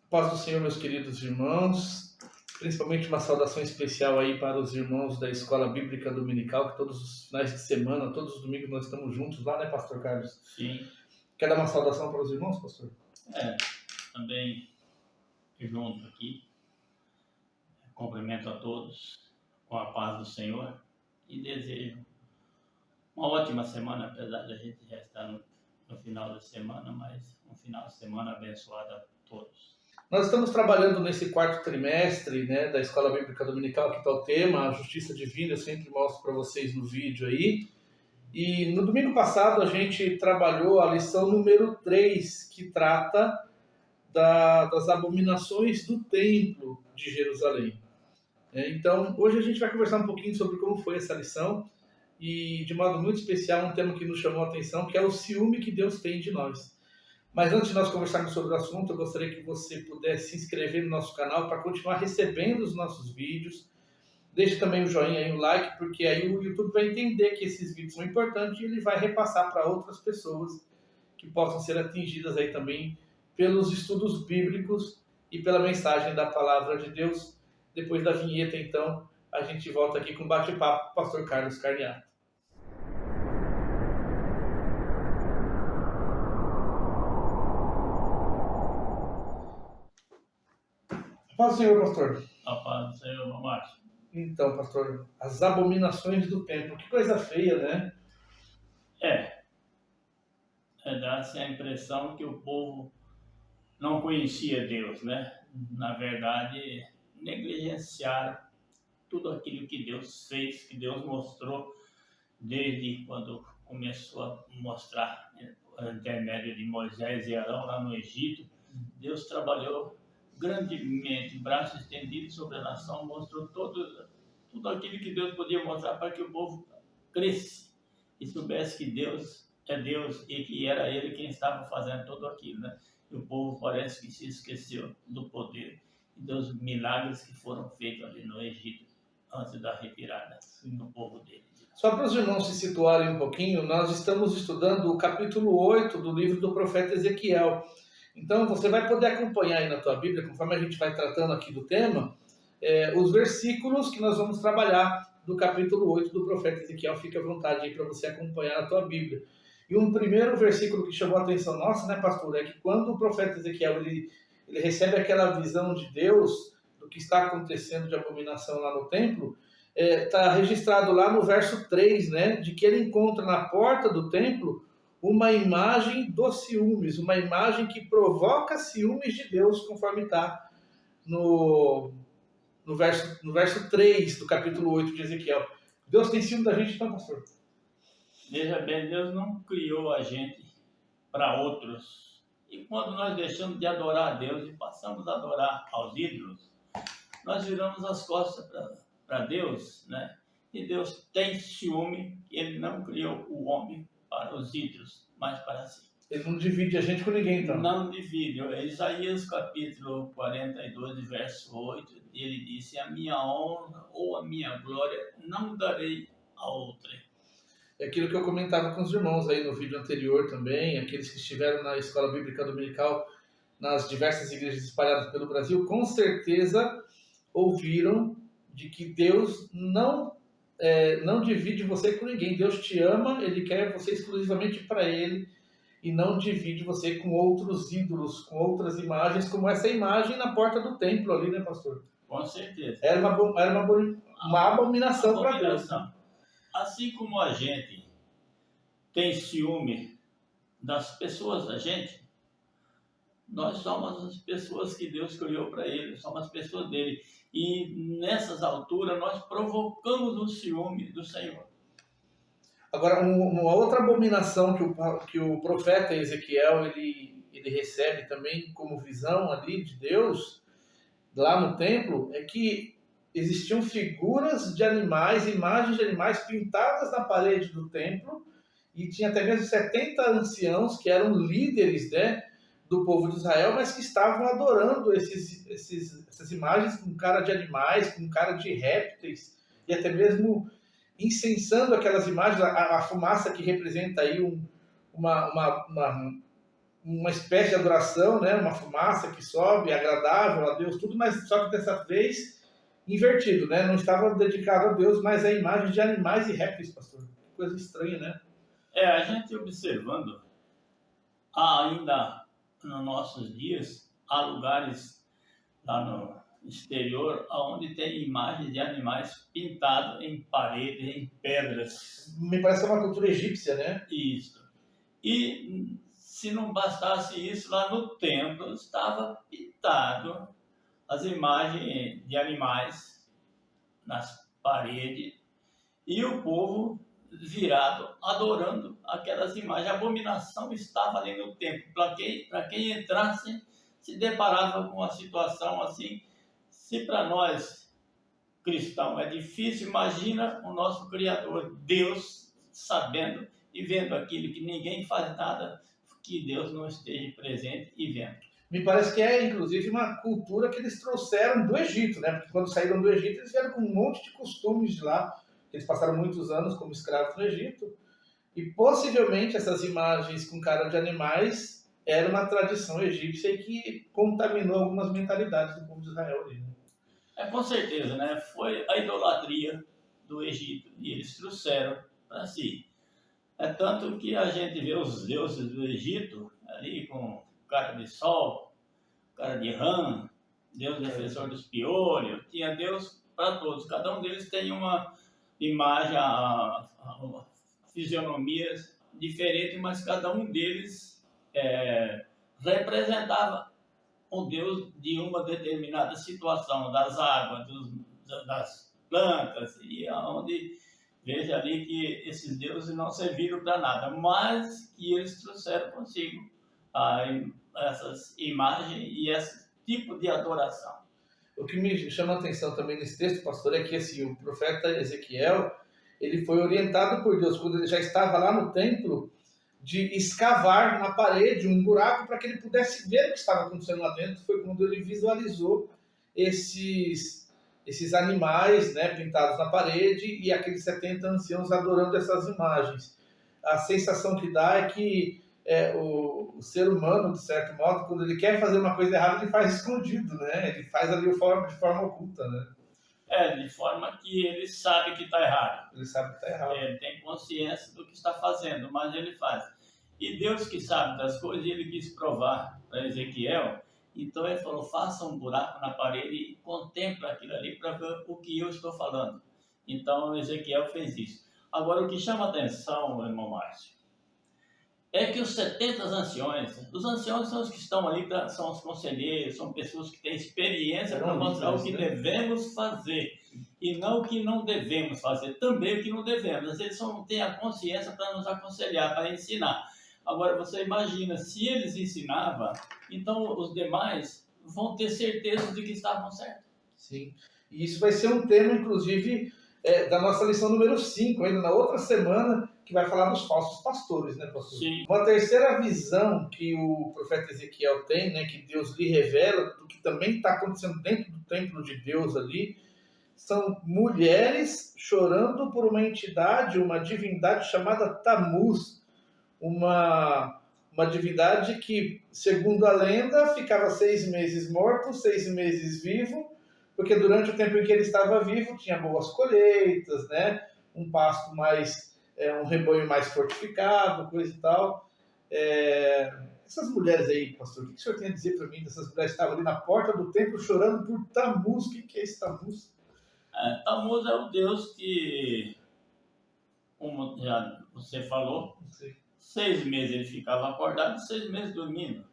Paz do Senhor, meus queridos irmãos, principalmente uma saudação especial aí para os irmãos da Escola Bíblica Dominical, que todos os finais de semana, todos os domingos nós estamos juntos lá, né, Pastor Carlos? Sim. Quer dar uma saudação para os irmãos, pastor? Também junto aqui, cumprimento a todos com a paz do Senhor e desejo uma ótima semana, apesar da gente já estar no final da semana, mas um final de semana abençoado a todos. Nós estamos trabalhando nesse quarto trimestre, né, da Escola Bíblica Dominical, que está o tema, a Justiça Divina, eu sempre mostro para vocês no vídeo aí. E no domingo passado a gente trabalhou a lição número 3, que trata das abominações do Templo de Jerusalém. Então, hoje a gente vai conversar um pouquinho sobre como foi essa lição e, de modo muito especial, um tema que nos chamou a atenção, que é o ciúme que Deus tem de nós. Mas antes de nós conversarmos sobre o assunto, eu gostaria que você pudesse se inscrever no nosso canal para continuar recebendo os nossos vídeos. Deixe também o joinha e o like, porque aí o YouTube vai entender que esses vídeos são importantes e ele vai repassar para outras pessoas que possam ser atingidas aí também pelos estudos bíblicos e pela mensagem da Palavra de Deus. Depois da vinheta, então, a gente volta aqui com um bate-papo com o pastor Carlos Carniato. Paz do Senhor, pastor. A paz do Senhor, Márcio. Então, pastor, as abominações do templo. Que coisa feia, né? Dá-se a impressão que o povo não conhecia Deus, né? Na verdade, negligenciaram tudo aquilo que Deus fez, que Deus mostrou desde quando começou a mostrar, por intermédio de Moisés e Arão lá no Egito. Deus trabalhou grandemente, braço estendido sobre a nação, mostrou tudo aquilo que Deus podia mostrar para que o povo crescesse e soubesse que Deus é Deus e que era Ele quem estava fazendo tudo aquilo, né? E o povo parece que se esqueceu do poder e dos milagres que foram feitos ali no Egito antes da retirada do povo dele. Só para os irmãos se situarem um pouquinho, nós estamos estudando o capítulo 8 do livro do profeta Ezequiel. Então, você vai poder acompanhar aí na tua Bíblia, conforme a gente vai tratando aqui do tema, os versículos que nós vamos trabalhar do capítulo 8 do profeta Ezequiel. Fica à vontade aí para você acompanhar na tua Bíblia. E um primeiro versículo que chamou a atenção nossa, né, pastor, é que quando o profeta Ezequiel ele recebe aquela visão de Deus, do que está acontecendo de abominação lá no templo, está registrado lá no verso 3, né, de que ele encontra na porta do templo uma imagem dos ciúmes, uma imagem que provoca ciúmes de Deus, conforme está no verso 3 do capítulo 8 de Ezequiel. Deus tem ciúme da gente, então, pastor? Veja bem, Deus não criou a gente para outros. E quando nós deixamos de adorar a Deus e passamos a adorar aos ídolos, nós viramos as costas para Deus, né? E Deus tem ciúme, Ele não criou o homem para os ídolos, mas para si. Ele não divide a gente com ninguém, então. Não divide. Isaías capítulo 42, verso 8, ele disse: a minha honra ou a minha glória não darei a outra. É aquilo que eu comentava com os irmãos aí no vídeo anterior também, aqueles que estiveram na Escola Bíblica Dominical, nas diversas igrejas espalhadas pelo Brasil, com certeza ouviram de que Deus não divide você com ninguém. Deus te ama, Ele quer você exclusivamente para Ele e não divide você com outros ídolos, com outras imagens, como essa imagem na porta do templo ali, né, pastor? Com certeza. Era uma abominação para Deus. Assim como a gente tem ciúme das pessoas da gente, nós somos as pessoas que Deus criou para Ele, somos as pessoas dele. E nessas alturas nós provocamos o ciúme do Senhor. Agora, uma outra abominação que o profeta Ezequiel ele recebe também como visão ali de Deus, lá no templo, é que existiam figuras de animais, imagens de animais pintadas na parede do templo, e tinha até mesmo 70 anciãos que eram líderes, né, do povo de Israel, mas que estavam adorando essas imagens com cara de animais, com cara de répteis, e até mesmo incensando aquelas imagens, a fumaça que representa aí uma uma espécie de adoração, né? Uma fumaça que sobe, agradável a Deus, tudo, mas só que dessa vez invertido, né? Não estava dedicado a Deus, mas a imagens de animais e répteis, pastor. Que coisa estranha, né? A gente observando, há ainda nos nossos dias, há lugares lá no exterior onde tem imagens de animais pintados em paredes, em pedras. Me parece uma cultura egípcia, né? Isso. E se não bastasse isso, lá no templo estava pintado as imagens de animais nas paredes e o povo virado, adorando aquelas imagens. A abominação estava ali no templo. Para quem entrasse, se deparava com uma situação assim. Se para nós, cristãos, é difícil, imagina o nosso Criador, Deus, sabendo e vendo aquilo que ninguém faz nada, que Deus não esteja presente e vendo. Me parece que é, inclusive, uma cultura que eles trouxeram do Egito, né? Porque quando saíram do Egito, eles vieram com um monte de costumes de lá. Eles passaram muitos anos como escravos no Egito. E possivelmente essas imagens com cara de animais era uma tradição egípcia e que contaminou algumas mentalidades do povo de Israel ali, né? Com certeza, né? Foi a idolatria do Egito e eles trouxeram para si. É tanto que a gente vê os deuses do Egito ali com cara de sol, cara de rã, Deus defensor dos piolhos, tinha Deus para todos. Cada um deles tem uma imagem, fisionomias diferentes, mas cada um deles representava o Deus de uma determinada situação, das águas, das plantas, e onde veja ali que esses deuses não serviram para nada, mas que eles trouxeram consigo essas imagens e esse tipo de adoração. O que me chama a atenção também nesse texto, pastor, é que assim, o profeta Ezequiel, ele foi orientado por Deus, quando ele já estava lá no templo, de escavar na parede um buraco para que ele pudesse ver o que estava acontecendo lá dentro. Foi quando ele visualizou esses animais, né, pintados na parede e aqueles 70 anciãos adorando essas imagens. A sensação que dá é que o ser humano, de certo modo, quando ele quer fazer uma coisa errada, ele faz escondido, né? Ele faz ali de forma oculta, né? De forma que ele sabe que está errado. Ele sabe que está errado. Ele tem consciência do que está fazendo, mas ele faz. E Deus que sabe das coisas, ele quis provar para Ezequiel. Então ele falou, faça um buraco na parede e contempla aquilo ali para ver o que eu estou falando. Então Ezequiel fez isso. Agora o que chama atenção, irmão Márcio, é que os 70 anciões, os anciões são os que estão ali, são os conselheiros, são pessoas que têm experiência para mostrar o que devemos fazer e não o que não devemos fazer, também o que não devemos. Eles só não têm a consciência para nos aconselhar, para ensinar. Agora você imagina, se eles ensinavam, então os demais vão ter certeza de que estavam certos. Sim, e isso vai ser um tema, inclusive, da nossa lição número 5, ainda na outra semana, que vai falar dos falsos pastores, né, pastor? Sim. Uma terceira visão que o profeta Ezequiel tem, né, que Deus lhe revela, do que também está acontecendo dentro do templo de Deus ali, são mulheres chorando por uma entidade, uma divindade chamada Tammuz, uma divindade que, segundo a lenda, ficava 6 meses morto, 6 meses vivo, porque durante o tempo em que ele estava vivo tinha boas colheitas, né, um pasto mais... um rebanho mais fortificado, coisa e tal. Essas mulheres aí, pastor, o que o senhor tem a dizer para mim dessas mulheres que estavam ali na porta do templo chorando por Tammuz? O que é esse Tammuz? Tammuz é o Deus que, como já você falou, 6 meses ele ficava acordado e 6 meses dormindo.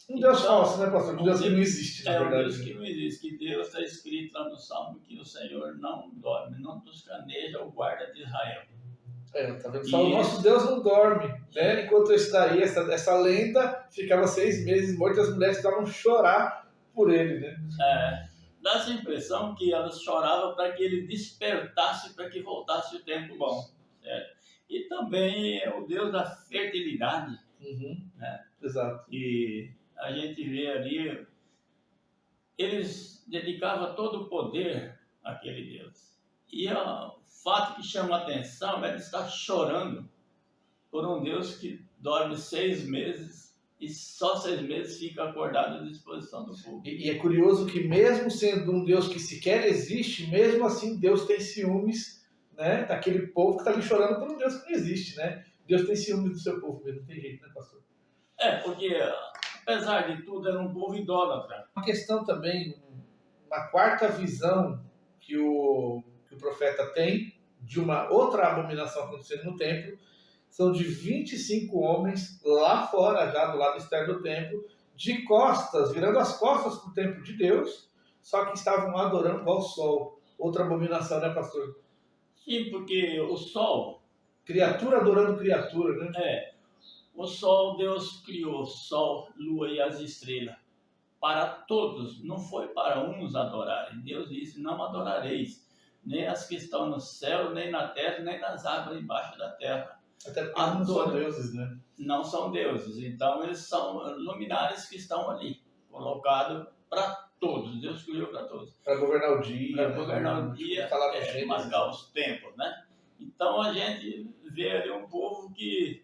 Um Deus falso, né, pastor? Um Deus que não existe, na verdade. Um Deus que não existe, que Deus está escrito lá no Salmo que o Senhor não dorme, não toscaneja o guarda de Israel. Tá vendo? Só o nosso Deus não dorme, né? Enquanto está aí, essa lenda ficava 6 meses morto, as mulheres estavam chorar por ele, né? Dá essa impressão que elas choravam para que ele despertasse, para que voltasse o tempo bom, certo? E também é o Deus da fertilidade, né? Exato. E a gente vê ali, eles dedicavam todo o poder àquele Deus. E o fato que chama a atenção é de estar chorando por um Deus que dorme 6 meses e só 6 meses fica acordado à disposição do povo. E é curioso que mesmo sendo um Deus que sequer existe, mesmo assim Deus tem ciúmes, né, daquele povo que está ali chorando por um Deus que não existe, né? Deus tem ciúmes do seu povo mesmo, não tem jeito, né, pastor? Porque, apesar de tudo, era um povo idólatra. Uma questão também, uma quarta visão que o profeta tem de uma outra abominação acontecendo no templo, são de 25 homens lá fora, já do lado externo do templo, de costas, virando as costas para o templo de Deus, só que estavam adorando ao sol. Outra abominação, né, pastor? Sim, porque o sol... Criatura adorando criatura, né? O sol, Deus criou sol, lua e as estrelas para todos, não foi para uns adorarem. Deus disse, não adorareis, nem as que estão no céu, nem na terra, nem nas águas embaixo da terra. Até porque não são deuses, né? Não são deuses, então eles são luminares que estão ali, colocados para todos, Deus criou para todos. Para governar o dia. Para governar o dia, marcar os tempos, né? Então a gente vê ali um povo que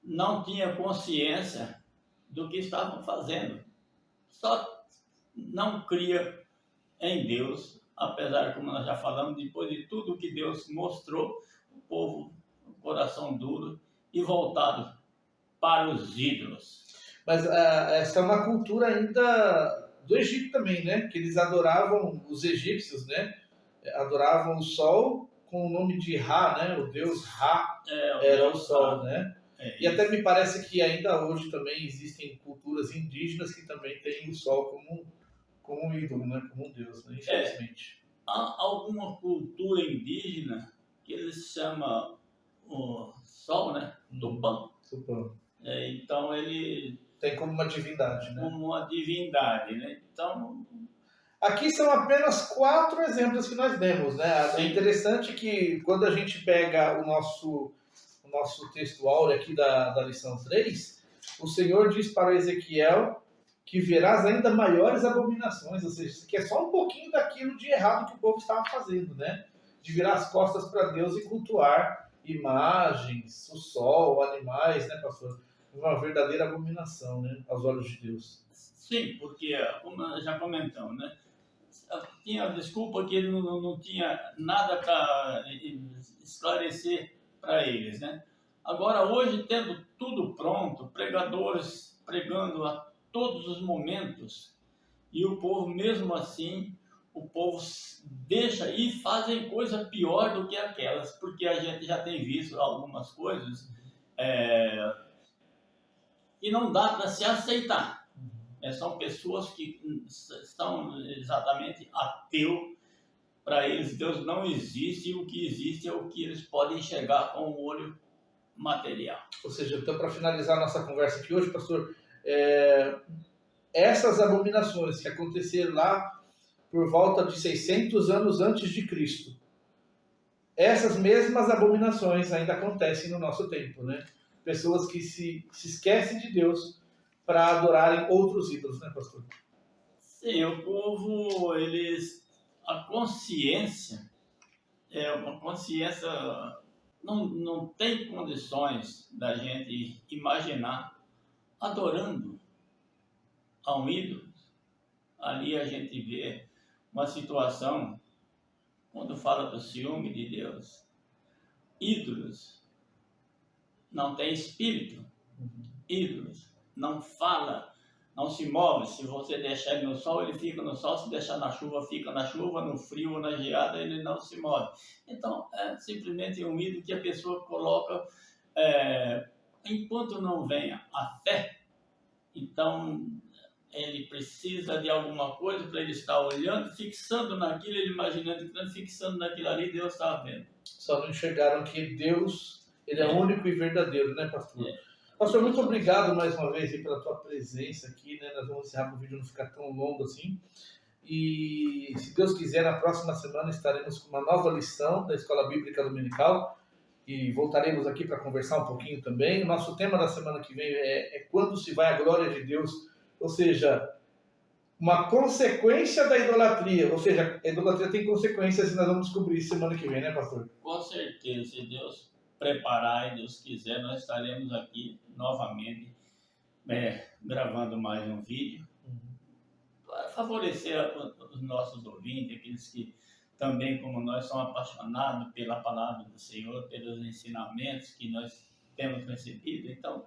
não tinha consciência do que estavam fazendo. Só não cria em Deus, apesar, como nós já falamos, depois de tudo que Deus mostrou, o povo, o coração duro e voltado para os ídolos. Mas essa é uma cultura ainda do Egito também, né? Que eles adoravam, os egípcios, né? Adoravam o sol com o nome de Ra, né? O deus Ra era o sol, né? E até me parece que ainda hoje também existem culturas indígenas que também têm o sol como um ídolo, né? Como um deus, né? Infelizmente. Há alguma cultura indígena que eles chamam o sol, né? Tupã. Tupã. Então ele tem como uma divindade, né? Como uma divindade, né? Então aqui são apenas 4 exemplos que nós demos, né? Sim. É interessante que quando a gente pega o nosso texto áureo aqui da lição 3, o Senhor diz para Ezequiel que verás ainda maiores abominações, ou seja, isso aqui é só um pouquinho daquilo de errado que o povo estava fazendo, né? De virar as costas para Deus e cultuar imagens, o sol, animais, né, pastor? Uma verdadeira abominação, né, aos olhos de Deus. Sim, porque, como já comentamos, né? Tinha a desculpa que ele não tinha nada para esclarecer para eles, né? Agora, hoje, tendo tudo pronto, pregadores pregando a todos os momentos, e o povo, mesmo assim, o povo deixa e fazem coisa pior do que aquelas, porque a gente já tem visto algumas coisas e não dá para se aceitar. São pessoas que são exatamente ateu. Para eles, Deus não existe, e o que existe é o que eles podem enxergar com o olho material. Ou seja, então, para finalizar nossa conversa aqui hoje, pastor, essas abominações que aconteceram lá por volta de 600 anos antes de Cristo, essas mesmas abominações ainda acontecem no nosso tempo, né? Pessoas que se esquecem de Deus para adorarem outros ídolos, né, pastor? Sim, o povo, a consciência é uma consciência, não tem condições da gente imaginar adorando a um ídolo. Ali a gente vê uma situação, quando fala do ciúme de Deus, ídolos não tem espírito, ídolos não fala, não se move. Se você deixar ele no sol, ele fica no sol. Se deixar na chuva, fica na chuva. No frio ou na geada, ele não se move. Então, é simplesmente um ídolo que a pessoa coloca enquanto não venha a fé. Então, ele precisa de alguma coisa para ele estar olhando, fixando naquilo, ele imaginando, fixando naquilo ali, Deus estava vendo. Só não enxergaram que Deus, ele é único e verdadeiro, né, pastor? Pastor, muito obrigado mais uma vez aí pela tua presença aqui, né? Nós vamos encerrar para o vídeo não ficar tão longo assim. E, se Deus quiser, na próxima semana estaremos com uma nova lição da Escola Bíblica Dominical e voltaremos aqui para conversar um pouquinho também. O nosso tema da semana que vem é quando se vai a glória de Deus, ou seja, uma consequência da idolatria. Ou seja, a idolatria tem consequências e nós vamos descobrir semana que vem, né, pastor? Com certeza, se Deus preparar e Deus quiser, nós estaremos aqui novamente gravando mais um vídeo para favorecer os nossos ouvintes, aqueles que também, como nós, são apaixonados pela palavra do Senhor, pelos ensinamentos que nós temos recebido. Então,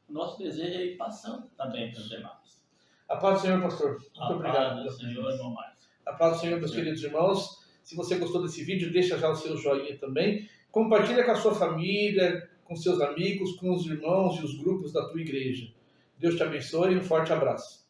o nosso desejo é ir passando também para os demais. A paz do Senhor, pastor. Muito A obrigado. paz do Senhor, irmão Márcio. A paz do Senhor, meus queridos irmãos. Se você gostou desse vídeo, deixa já o seu joinha também. Compartilha com a sua família, com seus amigos, com os irmãos e os grupos da tua igreja. Deus te abençoe e um forte abraço.